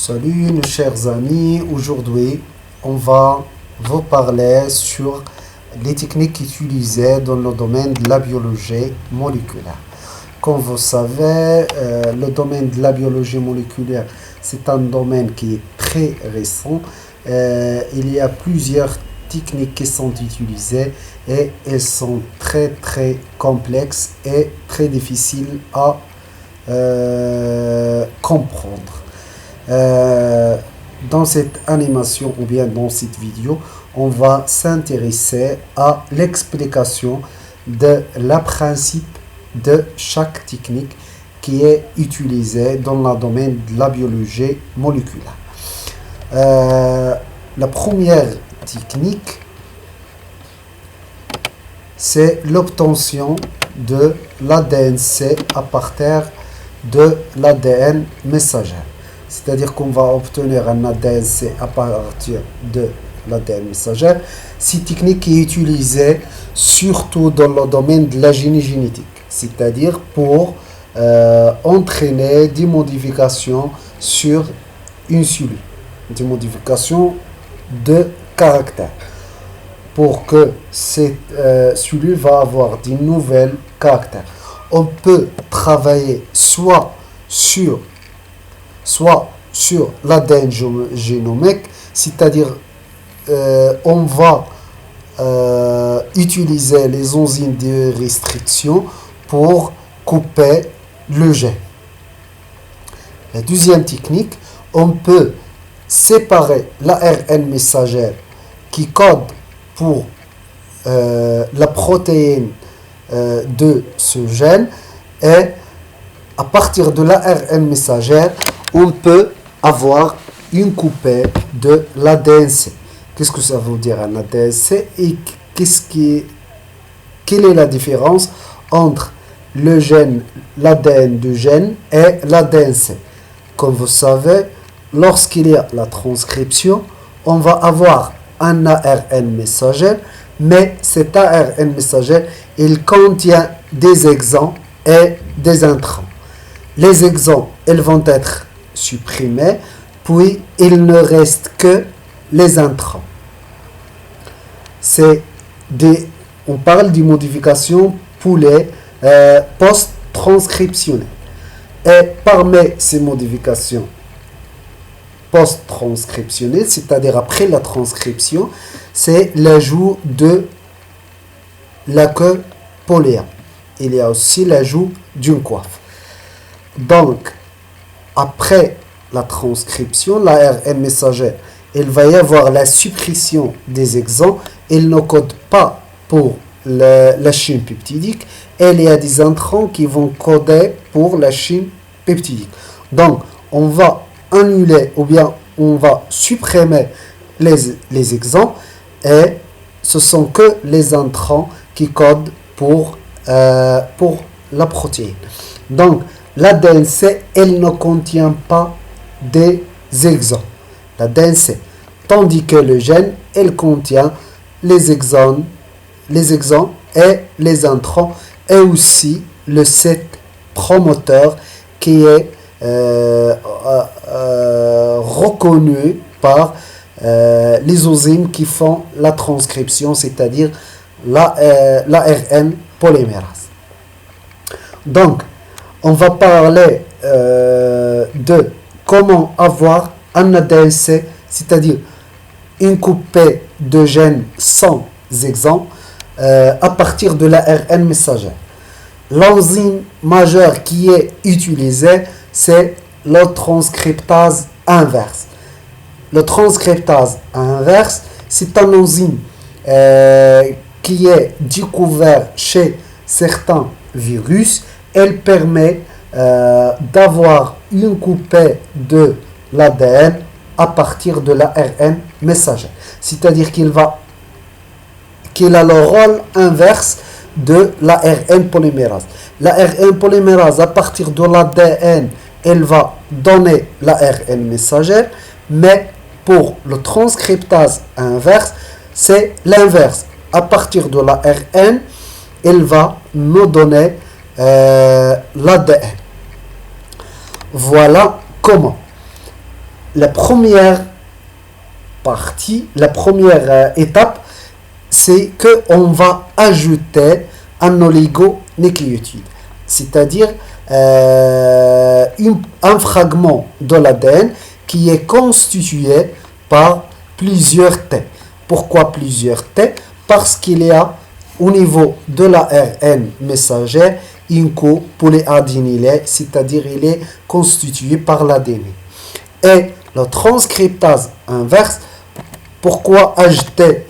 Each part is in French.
Salut nos chers amis, aujourd'hui on va vous parler sur les techniques utilisées dans le domaine de la biologie moléculaire. Comme vous savez, le domaine de la biologie moléculaire, c'est un domaine qui est très récent. Il y a plusieurs techniques qui sont utilisées et elles sont très complexes et très difficiles à comprendre. Dans cette animation ou bien dans cette vidéo, on va s'intéresser à l'explication de la principe de chaque technique qui est utilisée dans le domaine de la biologie moléculaire. La première technique, c'est l'obtention de l'ADN-C à partir de l'ADN messager. C'est-à-dire qu'on va obtenir un ADN-C à partir de l'ADN messager. Cette technique est utilisée surtout dans le domaine de la génétique, c'est-à-dire pour entraîner des modifications sur une cellule, des modifications de caractère, pour que cette cellule va avoir de nouvelles caractères. On peut travailler soit sur l'ADN génomique, c'est-à-dire on va utiliser les enzymes de restriction pour couper le gène. La deuxième technique, on peut séparer l'ARN messager qui code pour la protéine de ce gène, et à partir de l'ARN messager, on peut avoir une coupée de l'ADN-C. Qu'est-ce que ça veut dire un ADN-C et quelle est la différence entre le gène, l'ADN du gène et l'ADN-C? Comme vous savez, lorsqu'il y a la transcription, on va avoir un ARN messager, mais cet ARN messager, il contient des exons et des introns. Les exons, ils vont être supprimés, puis il ne reste que les introns. On parle de modifications pour les post-transcriptionnelles. Et parmi ces modifications post-transcriptionnelles, c'est-à-dire après la transcription, c'est l'ajout de la queue polaire. Il y a aussi l'ajout d'une coiffe. Donc, après la transcription, l'ARN messager, il va y avoir la suppression des exons. Il ne code pas pour la chaîne peptidique. Et il y a des introns qui vont coder pour la chaîne peptidique. Donc, on va annuler ou bien on va supprimer les exons, et ce sont que les introns qui codent pour la protéine. Donc, l'ADN-C, elle ne contient pas des exons. L'ADN-C. Tandis que le gène, elle contient les exons et les introns, et aussi le site promoteur qui est reconnu par les enzymes qui font la transcription, c'est-à-dire l'ARN polymérase. Donc, on va parler de comment avoir un ADN-C, c'est-à-dire une coupée de gènes sans exons à partir de l'ARN messager. L'enzyme majeure qui est utilisée, c'est le transcriptase inverse. Le transcriptase inverse, c'est un enzyme qui est découvert chez certains virus. Elle permet d'avoir une coupée de l'ADN à partir de l'ARN messager. C'est-à-dire qu'il a le rôle inverse de l'ARN polymérase. L'ARN polymérase, à partir de l'ADN, elle va donner l'ARN messager, mais pour le transcriptase inverse, c'est l'inverse. À partir de l'ARN, elle va nous donner l'ADN. Voilà comment. la première partie, la première étape, c'est qu'on va ajouter un oligonucléotide, c'est-à-dire un fragment de l'ADN qui est constitué par plusieurs T. Pourquoi plusieurs T? Parce qu'il y a au niveau de l'ARN messager une copolyadénylée, c'est-à-dire il est constitué par l'ADN. Et la transcriptase inverse, pourquoi ajouter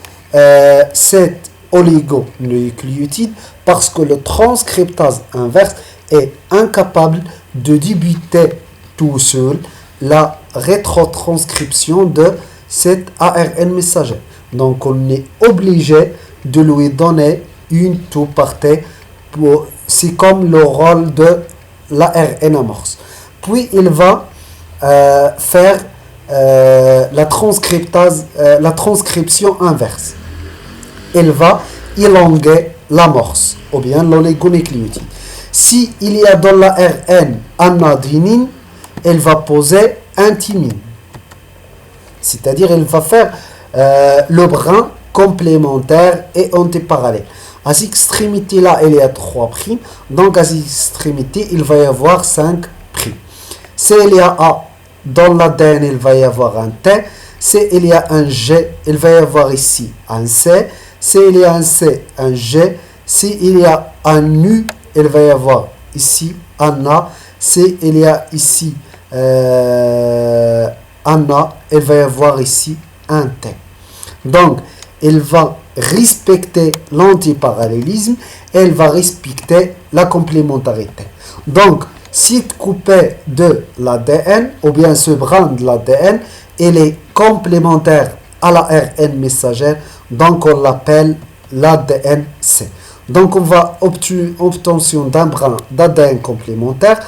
cet oligonucléotide? Parce que le transcriptase inverse est incapable de débuter tout seul la rétrotranscription de cet ARN messager. Donc on est obligé de lui donner une tout partie. C'est comme le rôle de l'ARN amorce. Puis il va faire la transcription inverse. Il va élonger l'amorce ou bien l'oligonucléotide. Si il y a dans l'ARN un adenine, elle va poser un thymine. C'est-à-dire elle va faire le brin complémentaire et antiparallèle. À cette extrémité-là, il y a 3 primes. Donc à cette extrémité, il va y avoir 5 primes. Si il y a A dans l'ADN, il va y avoir un T. Si il y a un G, il va y avoir ici un C. Si il y a un C, un G. Si il y a un U, il va y avoir ici un A. Si il y a ici un A, il va y avoir ici un T. Donc, il va respecter l'antiparallélisme et il va respecter la complémentarité. Donc, cette coupée de l'ADN, ou bien ce brin de l'ADN, il est complémentaire à l'ARN messager, donc on l'appelle l'ADN-C. Donc, on va obtenir d'un brin d'ADN complémentaire.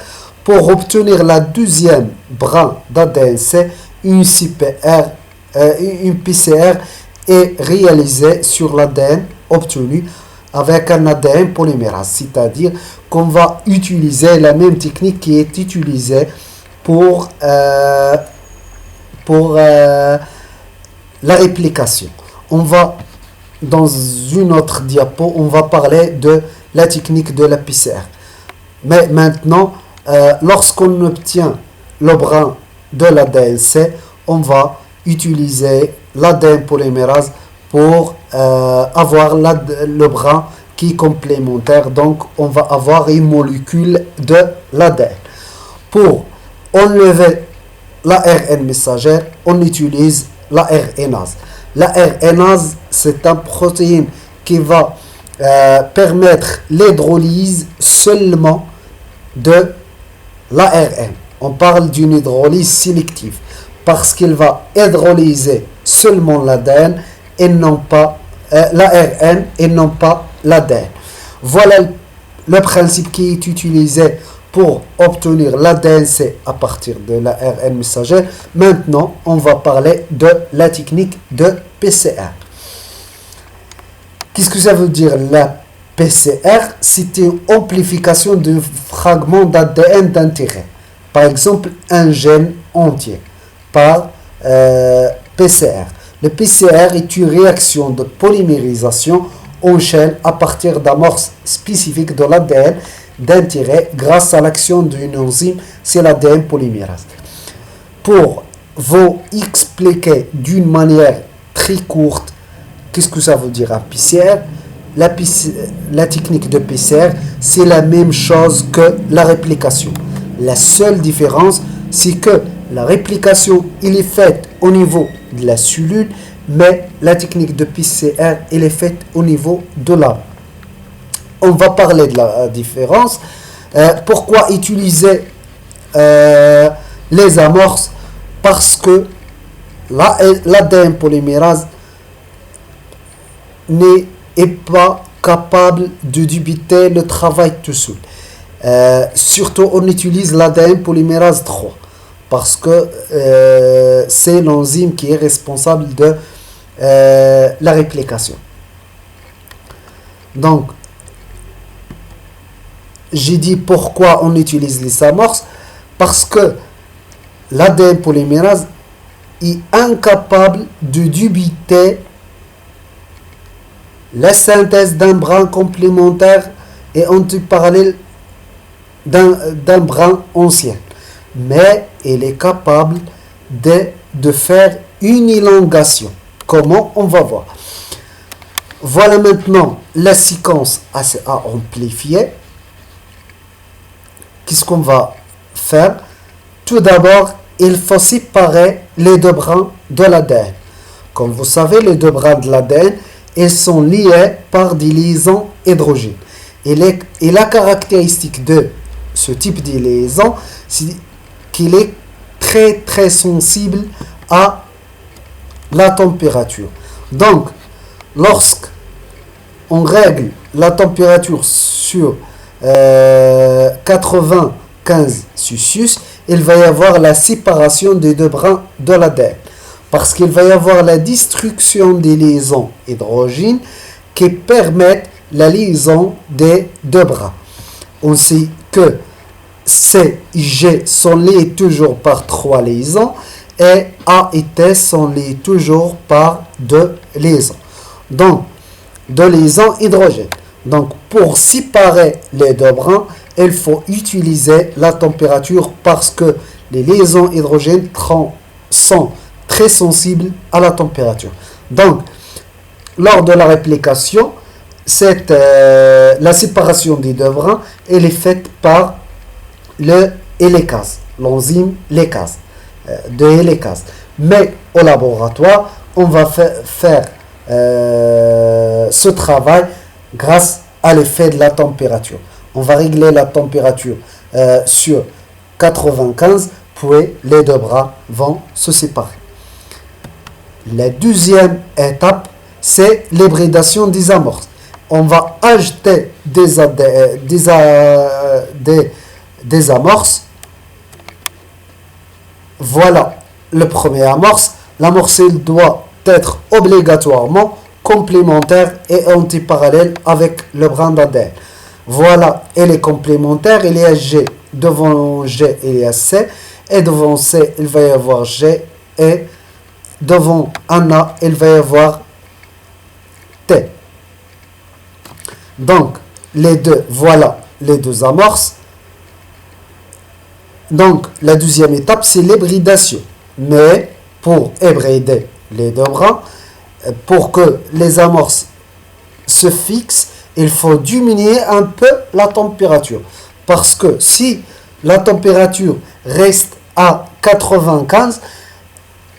Pour obtenir la deuxième brin d'ADN-C, une PCR est réalisée sur l'ADN obtenu avec un ADN polymérase, c'est-à-dire qu'on va utiliser la même technique qui est utilisée pour la réplication. On va, dans une autre diapo, on va parler de la technique de la PCR. Mais maintenant, lorsqu'on obtient le brin de l'ADN-C, on va utiliser l'ADN polymérase pour avoir le brin qui est complémentaire. Donc, on va avoir une molécule de l'ADN. Pour enlever l'ARN messager, on utilise l'ARNase. L'ARNase, c'est une protéine qui va permettre l'hydrolyse seulement de l'ARN. On parle d'une hydrolyse sélective parce qu'il va hydrolyser seulement l'ADN et non pas l'ARN et non pas l'ADN. Voilà le principe qui est utilisé pour obtenir l'ADN-C à partir de l'ARN messager. Maintenant, on va parler de la technique de PCR. Qu'est-ce que ça veut dire la PCR? C'est une amplification de fragments d'ADN d'intérêt. Par exemple, un gène entier par PCR. Le PCR est une réaction de polymérisation en chaîne à partir d'amorces spécifiques de l'ADN d'intérêt grâce à l'action d'une enzyme, c'est l'ADN polymérase. Pour vous expliquer d'une manière très courte, qu'est-ce que ça veut dire un PCR? La technique de PCR, c'est la même chose que la réplication. La seule différence, c'est que la réplication, elle est faite au niveau de la cellule, mais la technique de PCR, elle est faite au niveau de l'âme. On va parler de la différence. Pourquoi utiliser les amorces? Parce que l'ADN polymérase n'est pas capable de débuter le travail tout seul. Surtout, on utilise l'ADN polymérase 3 parce que c'est l'enzyme qui est responsable de la réplication. Donc, j'ai dit pourquoi on utilise les amorces, parce que l'ADN polymérase est incapable de débiter la synthèse d'un brin complémentaire et antiparallèle d'un brin ancien. Mais elle est capable de faire une élongation. Comment? On va voir. Voilà maintenant la séquence ACA amplifiée. Qu'est-ce qu'on va faire? Tout d'abord, il faut séparer les deux brins de l'ADN. Comme vous savez, les deux brins de l'ADN, ils sont liés par des liaisons hydrogènes. Et la caractéristique de ce type de liaison, c'est qu'il est très très sensible à la température. Donc, lorsque on règle la température sur 95 Celsius, il va y avoir la séparation des deux brins de l'ADN. Parce qu'il va y avoir la destruction des liaisons hydrogènes qui permettent la liaison des deux brins. On sait que C et G sont liés toujours par 3 liaisons et A et T sont liés toujours par 2 liaisons. Donc, 2 liaisons hydrogènes. Donc, pour séparer les deux brins, il faut utiliser la température parce que les liaisons hydrogènes sont très sensibles à la température. Donc, lors de la réplication, la séparation des deux brins, elle est faite par le hélicase, l'enzyme lactase, de hélicase. Mais au laboratoire, on va faire ce travail grâce à l'effet de la température. On va régler la température sur 95, puis les deux bras vont se séparer. La deuxième étape, c'est l'hybridation des amorces. On va ajouter des amorces. Voilà le premier amorce. L'amorce doit être obligatoirement complémentaire et antiparallèle avec le brin d'ADN. Voilà, elle est complémentaire. Il y a G. Devant G, il y a C. Et devant C, il va y avoir G. Et devant un A, il va y avoir T. Donc, voilà les deux amorces. Donc, la deuxième étape, c'est l'hybridation. Mais, pour hybrider les deux brins, pour que les amorces se fixent, il faut diminuer un peu la température. Parce que si la température reste à 95,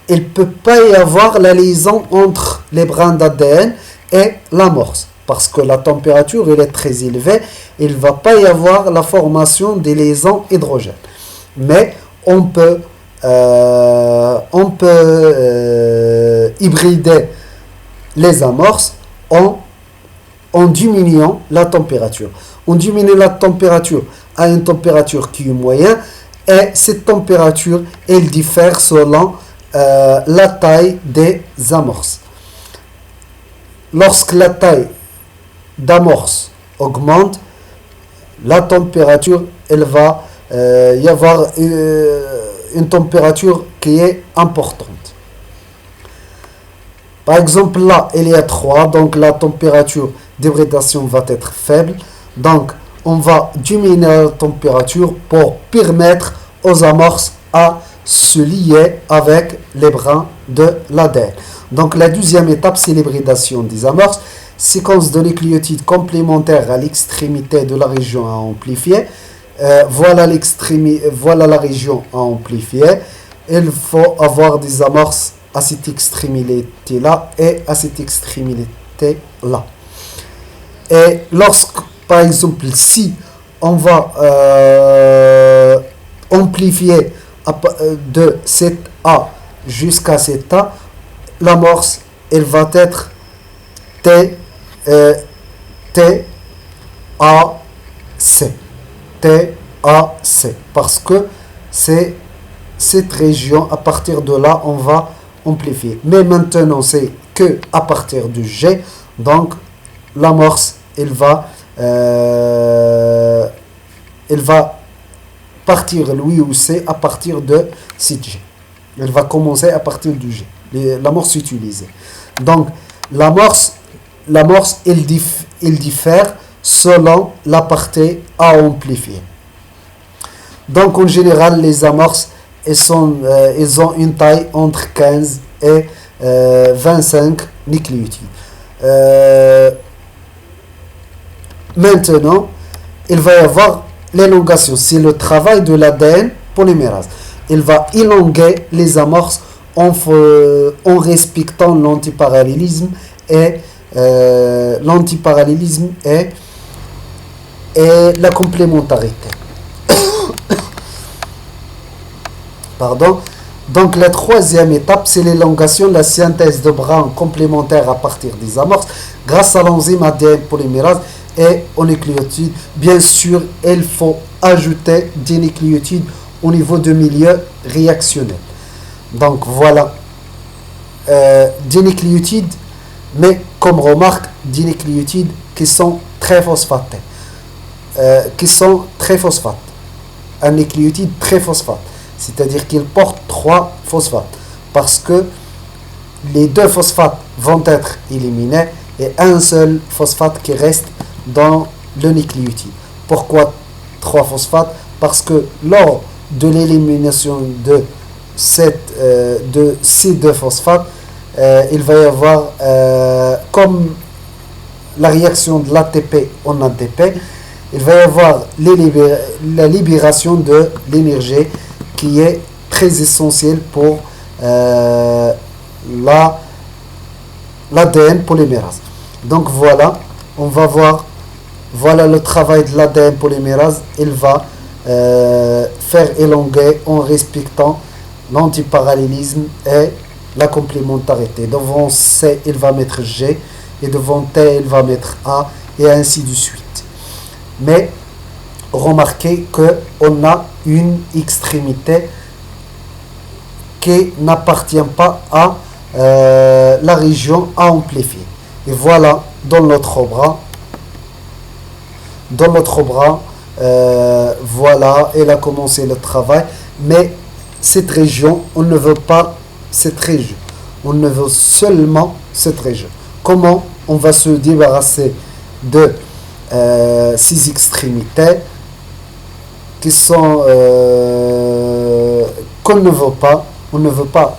il ne peut pas y avoir la liaison entre les brins d'ADN et l'amorce. Parce que la température elle est très élevée, il ne va pas y avoir la formation des liaisons hydrogènes. Mais on peut hybrider les amorces en diminuant la température. On diminue la température à une température qui est moyenne et cette température, elle diffère selon la taille des amorces. Lorsque la taille d'amorce augmente, la température, elle va y avoir une température qui est importante. Par exemple, là, il y a 3, donc la température d'hybridation va être faible. Donc, on va diminuer la température pour permettre aux amorces à se lier avec les brins de l'ADN. Donc, la deuxième étape, c'est l'hybridation des amorces. Séquence de nucléotides complémentaires à l'extrémité de la région à amplifier. Voilà la région à amplifier. Il faut avoir des amorces à cette extrémité-là et à cette extrémité-là. Et lorsque, par exemple, si on va amplifier de cet A jusqu'à cet A, l'amorce, elle va être T, A, C. T, A, C. Parce que c'est cette région, à partir de là, on va amplifier. Mais maintenant, c'est que à partir de G, donc l'amorce, elle va partir lui ou C à partir de 6G. Elle va commencer à partir du G. L'amorce utilisée. Donc, l'amorce, il diffère selon la partie à amplifier. Donc, en général, les amorces, ils ont une taille entre 15 et 25 nucléotides. Maintenant, il va y avoir l'élongation. C'est le travail de l'ADN polymérase. Il va élonguer les amorces en respectant l'antiparallélisme et la complémentarité. Pardon. Donc la troisième étape, c'est l'élongation, la synthèse de brins complémentaires à partir des amorces grâce à l'enzyme ADN polymérase et aux nucléotides. Bien sûr, il faut ajouter des nucléotides au niveau de milieu réactionnel. Donc voilà, des nucléotides, mais comme remarque, des nucléotides qui sont très phosphatés. Un nucléotide très phosphate. C'est-à-dire qu'il porte 3 phosphates. Parce que les 2 phosphates vont être éliminés et un seul phosphate qui reste dans le nucléotide. Pourquoi 3 phosphates? Parce que lors de l'élimination de ces 2 phosphates, il va y avoir, comme la réaction de l'ATP en ADP, il va y avoir la libération de l'énergie qui est très essentielle pour l'ADN polymérase. Donc voilà, on va voir, voilà le travail de l'ADN polymérase. Il va faire élonguer en respectant l'antiparallélisme et la complémentarité. Devant C, il va mettre G, et devant T, il va mettre A, et ainsi de suite. Mais remarquez qu'on a une extrémité qui n'appartient pas à la région à amplifier. Et voilà, dans notre bras, voilà, elle a commencé le travail. Mais cette région, on ne veut pas cette région. On ne veut seulement cette région. Comment on va se débarrasser de ces extrémités qui sont qu'on ne veut pas, on ne veut pas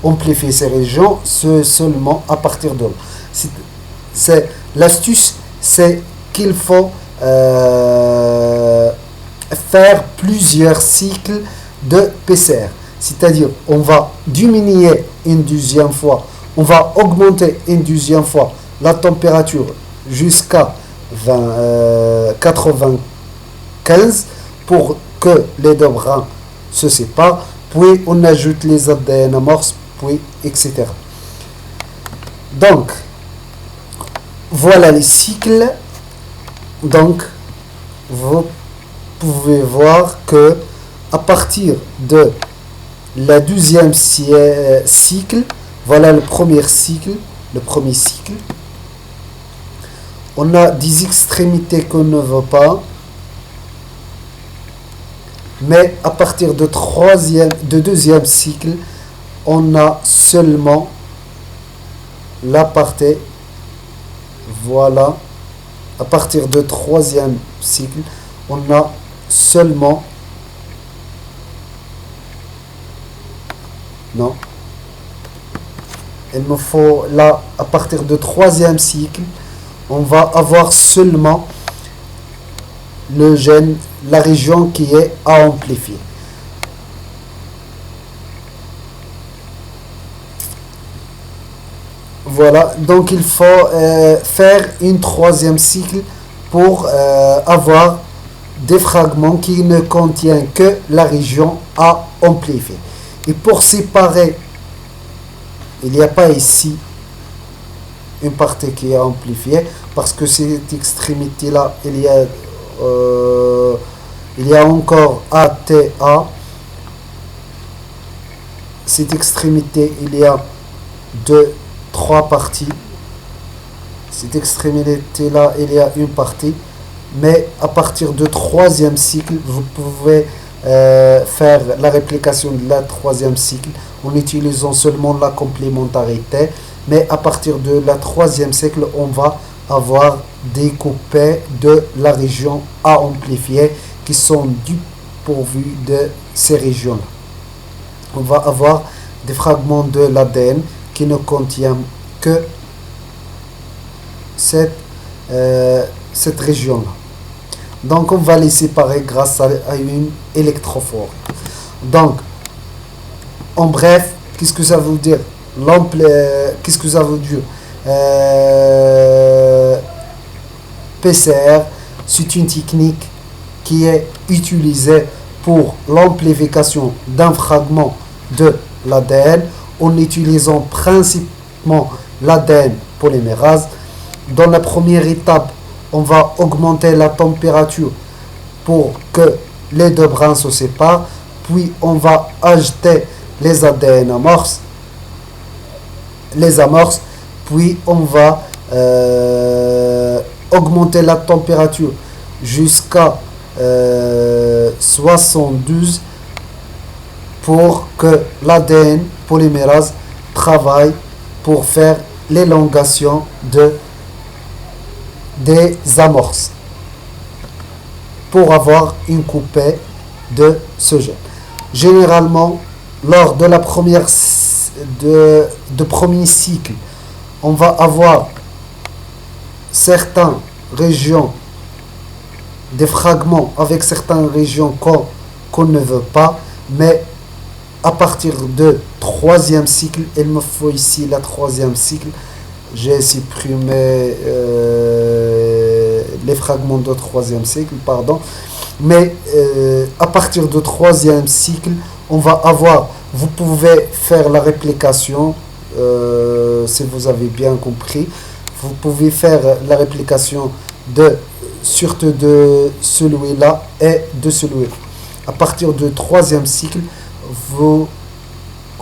amplifier ces régions seulement à partir de là. L'astuce, c'est qu'il faut faire plusieurs cycles de PCR. C'est-à-dire, on va diminuer une deuxième fois, on va augmenter une deuxième fois la température jusqu'à 95 pour que les 2 brins se séparent, puis on ajoute les ADN amorces, puis etc. Donc, voilà les cycles. Donc, vous pouvez voir que à partir de la deuxième cycle, voilà le premier cycle, on a des extrémités qu'on ne veut pas, mais à partir de deuxième cycle, on a seulement la partie, voilà, à partir de troisième cycle, on a seulement, non, il me faut là, à partir de troisième cycle, on va avoir seulement le gène, la région qui est à amplifier. Voilà, donc il faut faire une troisième cycle pour avoir des fragments qui ne contiennent que la région à amplifier. Et pour séparer, il n'y a pas ici une partie qui est amplifiée, parce que cette extrémité là, il y a encore ATA. Cette extrémité, il y a 3 parties. Cette extrémité là, il y a une partie, mais à partir de troisième cycle, vous pouvez faire la réplication de la troisième cycle en utilisant seulement la complémentarité, mais à partir de la troisième cycle, on va avoir des coupés de la région à amplifier qui sont dépourvus de ces régions-là. On va avoir des fragments de l'ADN qui ne contiennent que cette région-là. Donc on va les séparer grâce à une électrophore. Donc, en bref, qu'est-ce que ça veut dire? Qu'est-ce que ça veut dire? PCR, c'est une technique qui est utilisée pour l'amplification d'un fragment de l'ADN en utilisant principalement l'ADN polymérase. Dans la première étape, on va augmenter la température pour que les deux brins se séparent, puis on va ajouter les ADN amorces, puis on va augmenter la température jusqu'à 72 pour que l'ADN polymérase travaille pour faire l'élongation des amorces pour avoir une coupée de ce gène. Généralement, lors de la premier cycle, on va avoir certaines régions, des fragments avec certaines régions qu'on ne veut pas, mais à partir de troisième cycle, il me faut ici la troisième cycle, j'ai supprimé les fragments de troisième cycle, pardon, mais à partir de troisième cycle, on va avoir, vous pouvez faire la réplication, si vous avez bien compris, vous pouvez faire la réplication surtout de celui-là et de celui-là. À partir du troisième cycle,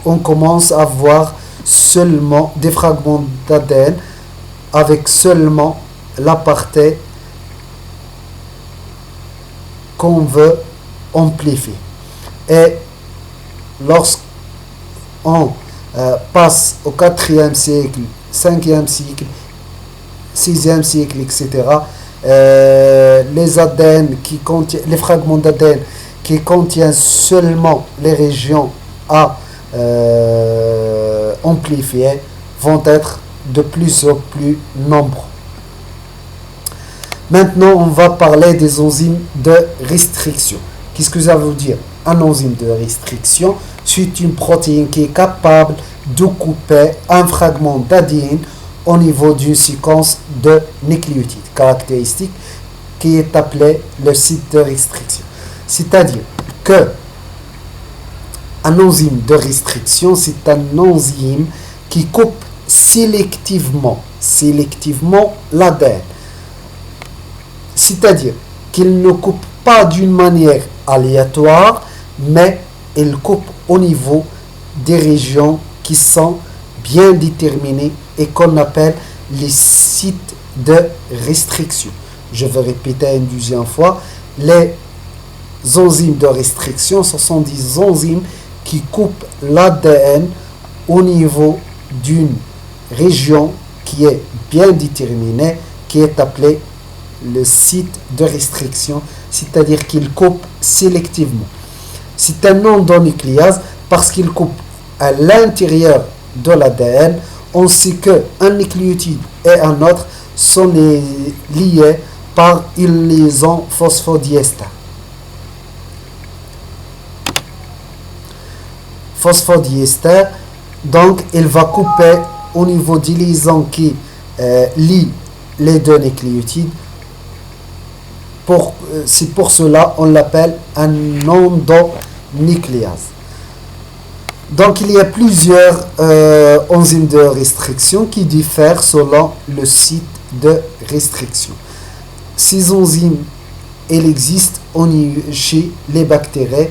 on commence à voir seulement des fragments d'ADN avec seulement la partie qu'on veut amplifier. Et lorsqu'on passe au quatrième cycle, cinquième cycle, sixième cycle, etc., les ADN les fragments d'ADN qui contiennent seulement les régions à amplifier vont être de plus en plus nombreux. Maintenant, on va parler des enzymes de restriction. Qu'est-ce que ça veut dire? Un enzyme de restriction, c'est une protéine qui est capable de couper un fragment d'ADN au niveau d'une séquence de nucléotides caractéristique qui est appelée le site de restriction. C'est-à-dire que un enzyme de restriction, c'est un enzyme qui coupe sélectivement l'ADN. C'est-à-dire qu'il ne coupe pas d'une manière aléatoire, mais il coupe au niveau des régions qui sont bien déterminées et qu'on appelle les sites de restriction. Je vais répéter une deuxième fois. Les enzymes de restriction, ce sont des enzymes qui coupent l'ADN au niveau d'une région qui est bien déterminée, qui est appelée le site de restriction, c'est-à-dire qu'il coupe sélectivement. C'est un endonucléase parce qu'il coupe à l'intérieur de l'ADN, ainsi qu'un nucléotide et un autre sont liés par une liaison phosphodiester. Donc il va couper au niveau des liaisons qui lient les deux nucléotides. C'est pour cela on l'appelle un endonucléase. Donc il y a plusieurs enzymes de restriction qui diffèrent selon le site de restriction. Ces enzymes, elles existent chez les bactéries,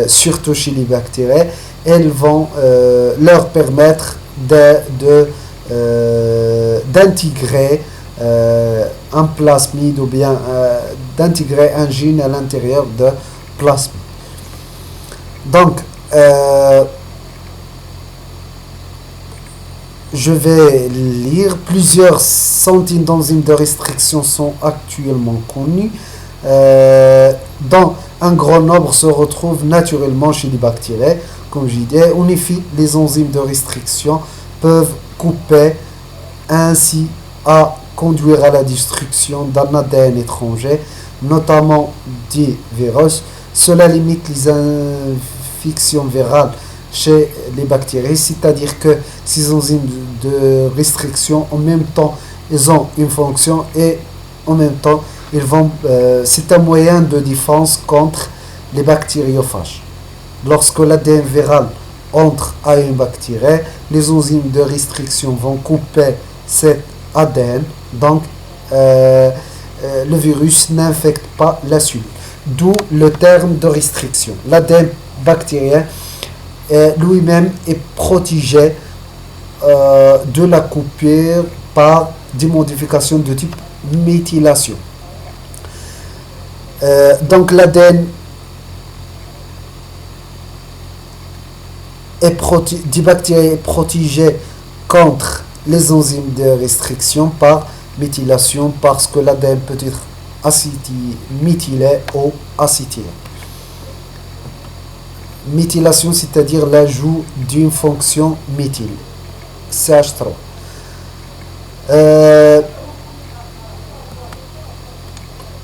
surtout chez les bactéries. Elles vont leur permettre d'intégrer un plasmide ou bien d'intégrer un gène à l'intérieur de plasmique. Donc, je vais lire. Plusieurs centaines d'enzymes de restriction sont actuellement connues. Dont un grand nombre se retrouvent naturellement chez les bactéries. Comme je disais, en effet, les enzymes de restriction peuvent couper, ainsi à conduire à la destruction d'un ADN étranger, notamment des virus. Cela limite les infections virales chez les bactéries, c'est-à-dire que ces enzymes de restriction, en même temps, ils ont une fonction et en même temps, c'est un moyen de défense contre les bactériophages. Lorsque l'ADN viral entre à une bactérie, les enzymes de restriction vont couper cet ADN, donc le virus n'infecte pas la cellule. D'où le terme de restriction. L'ADN bactérien lui-même est protégé de la coupure par des modifications de type méthylation. Donc l'ADN des bactéries est protégé contre les enzymes de restriction par méthylation, parce que l'ADN peut être méthylé ou acétylé. Méthylation, c'est-à-dire l'ajout d'une fonction méthyle, CH3.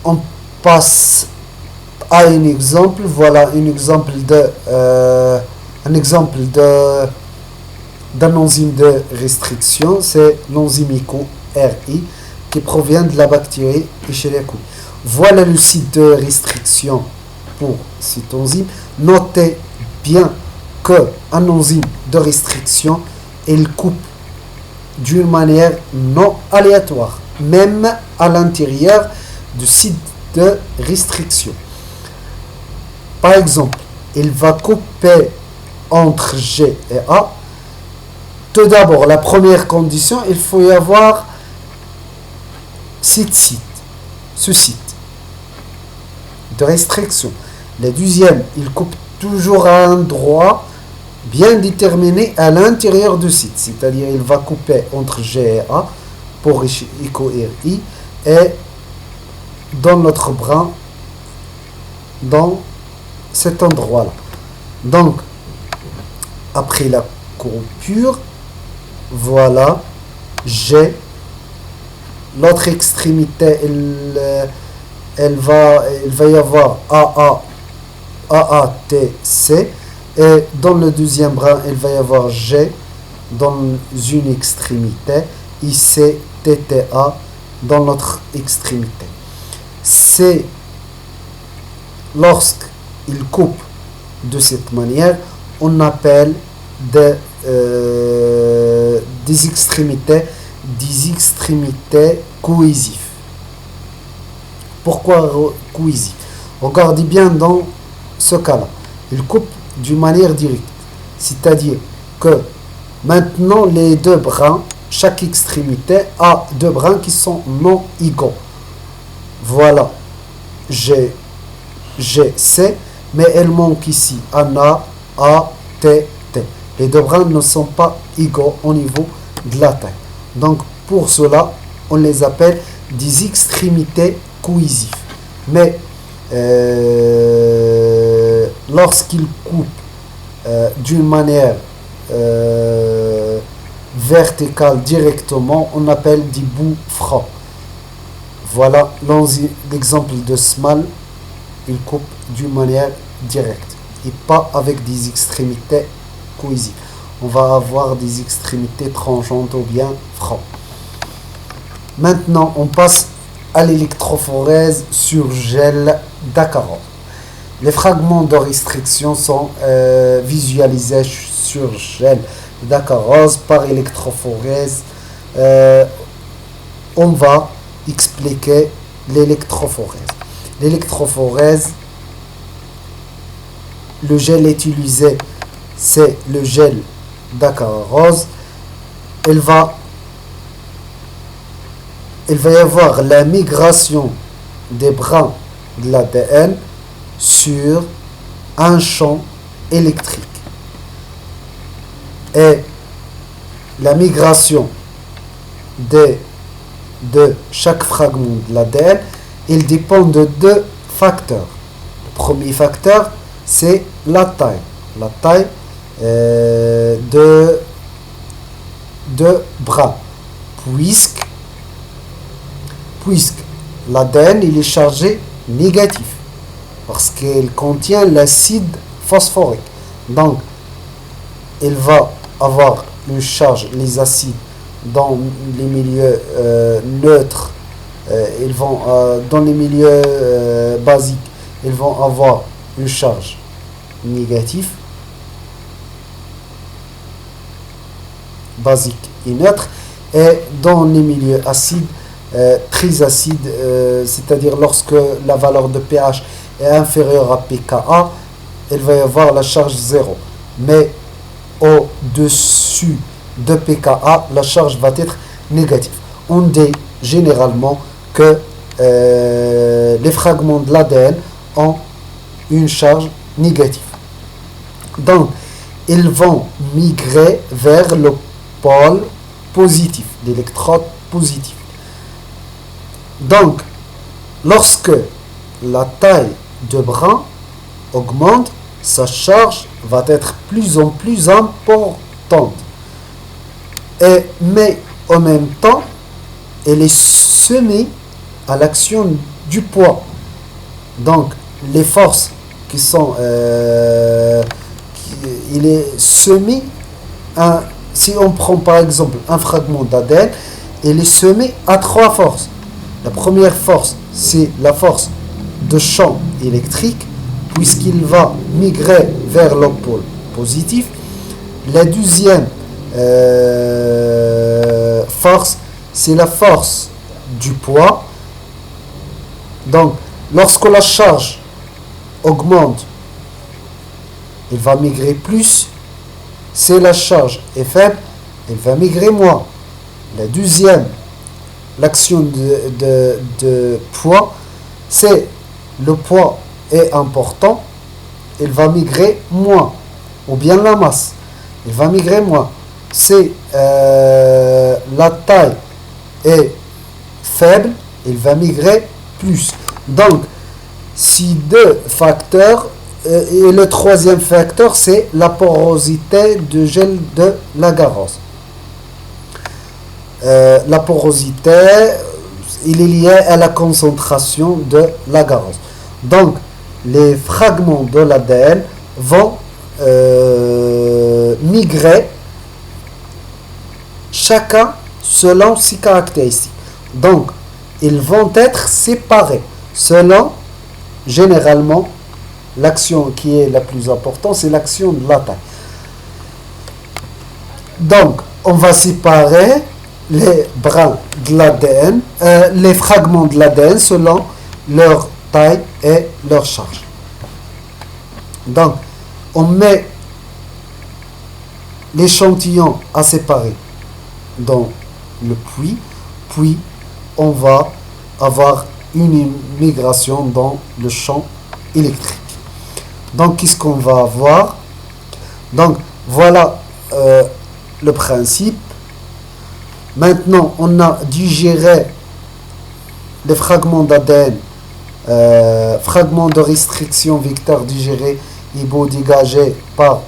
On passe à un exemple. Voilà un exemple d'un enzyme de restriction. C'est l'enzyme EcoRI qui provient de la bactérie Escherichia coli. Voilà le site de restriction pour cette enzyme. Notez bien qu'un enzyme de restriction, il coupe d'une manière non aléatoire, même à l'intérieur du site de restriction. Par exemple, il va couper entre G et A. Tout d'abord, la première condition, il faut y avoir ce site de restriction. La deuxième, il coupe toujours à un endroit bien déterminé à l'intérieur du site, c'est-à-dire il va couper entre G et A pour EcoRI et dans notre bras, dans cet endroit-là. Donc, après la coupure, voilà, G, l'autre extrémité, il va y avoir AATC, et dans le deuxième bras, il va y avoir G dans une extrémité, ICTTA dans l'autre extrémité. C'est lorsqu'il coupe de cette manière, on appelle des extrémités cohésives. Pourquoi cohésives? Regardez bien dans ce cas-là. Il coupe d'une manière directe. C'est-à-dire que maintenant les deux brins, chaque extrémité a deux brins qui sont non égaux. Voilà. G, C, mais elle manque ici un A, T. Les deux brins ne sont pas égaux au niveau de la taille. Donc pour cela, on les appelle des extrémités cohésives. Mais lorsqu'il coupe d'une manière verticale directement, on appelle des bouts francs. Voilà l'exemple de Small, il coupe d'une manière directe et pas avec des extrémités cohésives. On va avoir des extrémités tranchantes ou bien francs. Maintenant, on passe à l'électrophorèse sur gel d'acarose. Les fragments de restriction sont visualisés sur gel d'acarose par électrophorèse. On va expliquer l'électrophorèse. L'électrophorèse, le gel utilisé, c'est le gel d'acarose. Il va y avoir la migration des brins de l'ADN sur un champ électrique. Et la migration de chaque fragment de l'ADN, il dépend de deux facteurs. Le premier facteur, c'est la taille. La taille de bras. Puisque l'ADN il est chargé négatif. Parce qu'il contient l'acide phosphorique. Donc, il va avoir une charge, les acides, dans les milieux neutres, dans les milieux basiques, ils vont avoir une charge négative, basique et neutre, et dans les milieux acides, très acides, c'est-à-dire lorsque la valeur de pH est inférieure à pKa, il va y avoir la charge 0. Mais au-dessus de pKa, la charge va être négative. On dit généralement que les fragments de l'ADN ont une charge négative. Donc, ils vont migrer vers le pôle positif, l'électrode positive. Donc, lorsque la taille de brin augmente, sa charge va être plus en plus importante. Mais en même temps, elle est soumise à l'action du poids. Donc, les forces qui sont... il est soumis à... Si on prend par exemple un fragment d'ADN, il est soumis à trois forces. La première force, c'est la force de champ électrique, puisqu'il va migrer vers le pôle positif. La deuxième force, c'est la force du poids. Donc, lorsque la charge augmente, il va migrer plus. Si la charge est faible, il va migrer moins. La deuxième, l'action de poids, c'est le poids est important, il va migrer moins. Ou bien la masse, il va migrer moins. Si la taille est faible, il va migrer plus. Donc, si deux facteurs, et le troisième facteur, c'est la porosité de gel de l'agarose. La porosité, il est lié à la concentration de l'agarose. Donc, les fragments de l'ADN vont migrer chacun selon ses caractéristiques. Donc, ils vont être séparés selon, généralement, l'action qui est la plus importante, c'est l'action de la taille. Donc, on va séparer les brins de l'ADN, les fragments de l'ADN selon leur taille et leur charge. Donc, on met l'échantillon à séparer dans le puits, puis on va avoir une migration dans le champ électrique. Donc, qu'est-ce qu'on va avoir? Donc, voilà le principe. Maintenant, on a digéré les fragments d'ADN, fragments de restriction vecteur digérés, hypo-dégagés par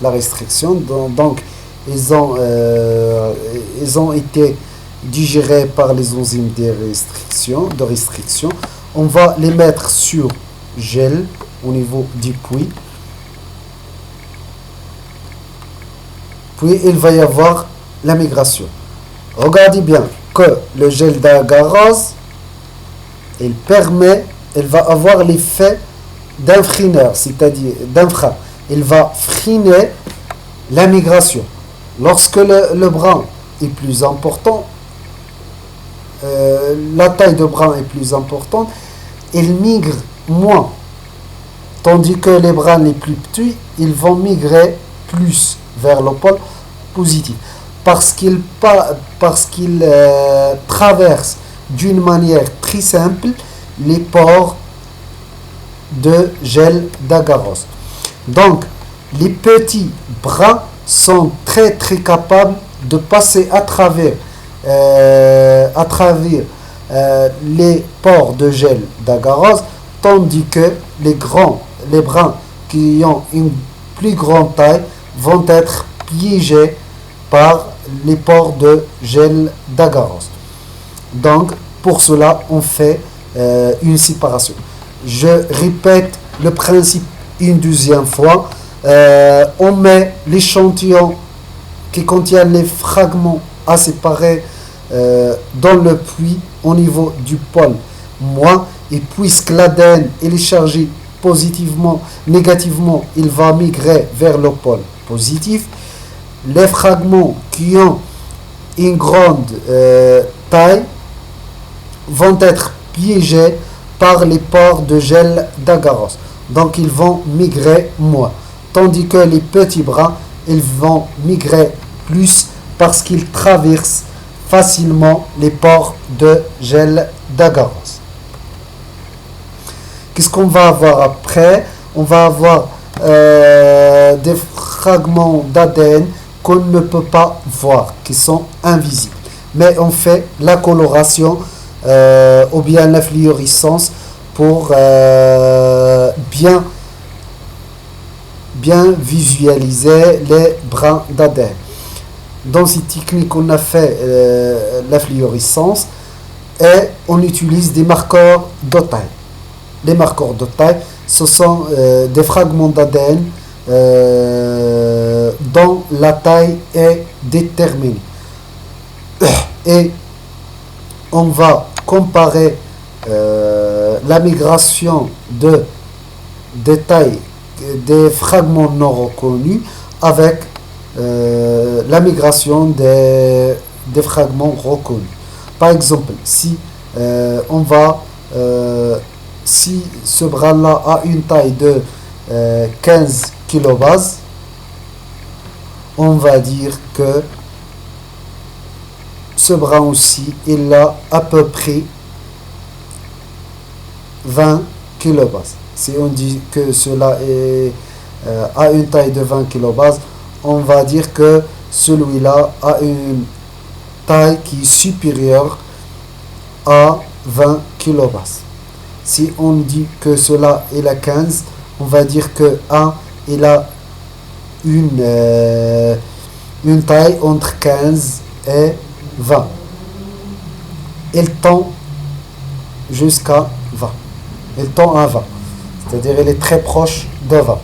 la restriction. Donc, ils ont été digérés par les enzymes de restriction. On va les mettre sur gel au niveau du puits. Puis il va y avoir la migration. Regardez bien que le gel d'agarose, il va avoir l'effet d'un freineur, c'est-à-dire d'un frein. Il va freiner la migration. Lorsque le brin est plus important, la taille de brin est plus importante, il migre moins. Tandis que les brins les plus petits, ils vont migrer plus vers le pôle positif. Parce qu'ils traversent d'une manière très simple les pores de gel d'agarose. Donc, les petits bras sont très très capables de passer à travers les pores de gel d'agarose, tandis que les bras qui ont une plus grande taille vont être piégés par les pores de gel d'agarose. Donc, pour cela, on fait une séparation. Je répète le principe une deuxième fois. On met l'échantillon qui contient les fragments à séparer dans le puits au niveau du pôle moins, et puisque l'ADN est chargé positivement, négativement, il va migrer vers le pôle positif. Les fragments qui ont une grande taille vont être piégés par les pores de gel d'agarose. Donc ils vont migrer moins. Tandis que les petits bras, ils vont migrer plus parce qu'ils traversent facilement les pores de gel d'agarose. Qu'est-ce qu'on va avoir après? On va avoir des fragments d'ADN qu'on ne peut pas voir, qui sont invisibles. Mais on fait la coloration ou bien la fluorescence pour bien visualiser les brins d'ADN. Dans cette technique, on a fait la fluorescence et on utilise des marqueurs de taille. Les marqueurs de taille, ce sont des fragments d'ADN dont la taille est déterminée. Et on va comparer la migration des tailles des fragments non reconnus avec la migration des fragments reconnus. Par exemple, si si ce bras-là a une taille de 15 kilobases, on va dire que ce bras aussi, il a à peu près 20 kilobases. Si on dit que cela a une taille de 20 kilobases, on va dire que celui-là a une taille qui est supérieure à 20 kilobases. Si on dit que cela est la 15, on va dire que il a une taille entre 15 et 20. Il tend jusqu'à 20. Il tend à 20. C'est-à-dire il est très proche de 20.